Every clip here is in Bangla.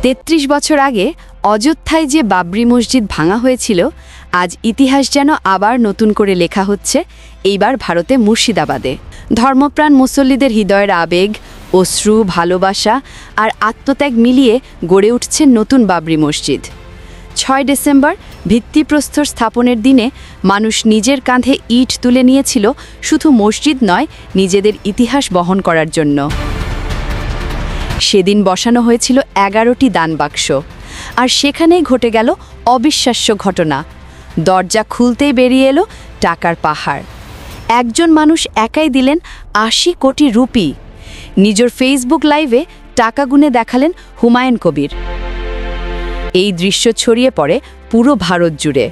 ৩৩ বছর আগে অযোধ্যায় যে বাবরি মসজিদ ভাঙা হয়েছিল, আজ ইতিহাস যেন আবার নতুন করে লেখা হচ্ছে, এইবার ভারতে মুর্শিদাবাদে। ধর্মপ্রাণ মুসল্লিদের হৃদয়ের আবেগ, অশ্রু, ভালোবাসা আর আত্মত্যাগ মিলিয়ে গড়ে উঠছে নতুন বাবরি মসজিদ। ৬ ডিসেম্বর ভিত্তিপ্রস্তর স্থাপনের দিনে মানুষ নিজের কাঁধে ইট তুলে নিয়েছিল, শুধু মসজিদ নয়, নিজেদের ইতিহাস বহন করার জন্য। সেদিন বসানো হয়েছিল ১১টি দানবাক্স, আর সেখানেই ঘটে গেল অবিশ্বাস্য ঘটনা। দরজা খুলতেই বেরিয়ে এলো টাকার পাহাড়। একজন মানুষ একাই দিলেন ৮০ কোটি রুপি। নিজের ফেসবুক লাইভে টাকা গুনে দেখালেন হুমায়ুন কবির। এই দৃশ্য ছড়িয়ে পড়ে পুরো ভারত জুড়ে।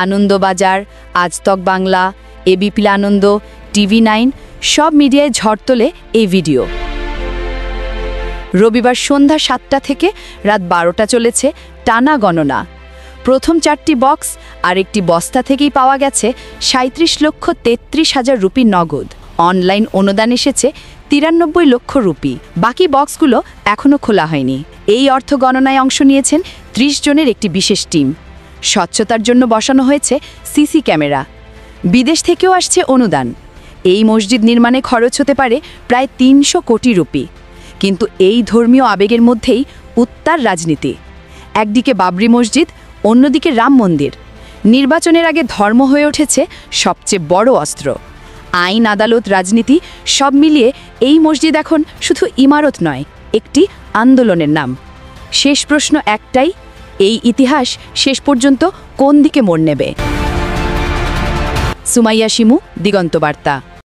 আনন্দবাজার, আজতক বাংলা, এবিপি আনন্দ, TV9 সব মিডিয়ায় ঝড় তোলে এই ভিডিও। রবিবার সন্ধ্যা ৭টা থেকে রাত ১২টা চলেছে টানা গণনা। প্রথম ৪টি বক্স আর একটি বস্তা থেকেই পাওয়া গেছে ৩৭,৩৩,০০০ রুপি নগদ। অনলাইন অনুদান এসেছে ৯৩ লক্ষ রুপি। বাকি বক্সগুলো এখনও খোলা হয়নি। এই অর্থ গণনায় অংশ নিয়েছেন ৩০ জনের একটি বিশেষ টিম। স্বচ্ছতার জন্য বসানো হয়েছে সিসি ক্যামেরা। বিদেশ থেকেও আসছে অনুদান। এই মসজিদ নির্মাণে খরচ হতে পারে প্রায় ৩০০ কোটি রুপি। কিন্তু এই ধর্মীয় আবেগের মধ্যেই উত্তার রাজনীতি। একদিকে বাবরি মসজিদ, অন্যদিকে রাম মন্দির। নির্বাচনের আগে ধর্ম হয়ে উঠেছে সবচেয়ে বড় অস্ত্র। আইন, আদালত, রাজনীতি সব মিলিয়ে এই মসজিদ এখন শুধু ইমারত নয়, একটি আন্দোলনের নাম। শেষ প্রশ্ন একটাই, এই ইতিহাস শেষ পর্যন্ত কোন দিকে মোড় নেবে? সুমাইয়া শিমু, দিগন্ত বার্তা।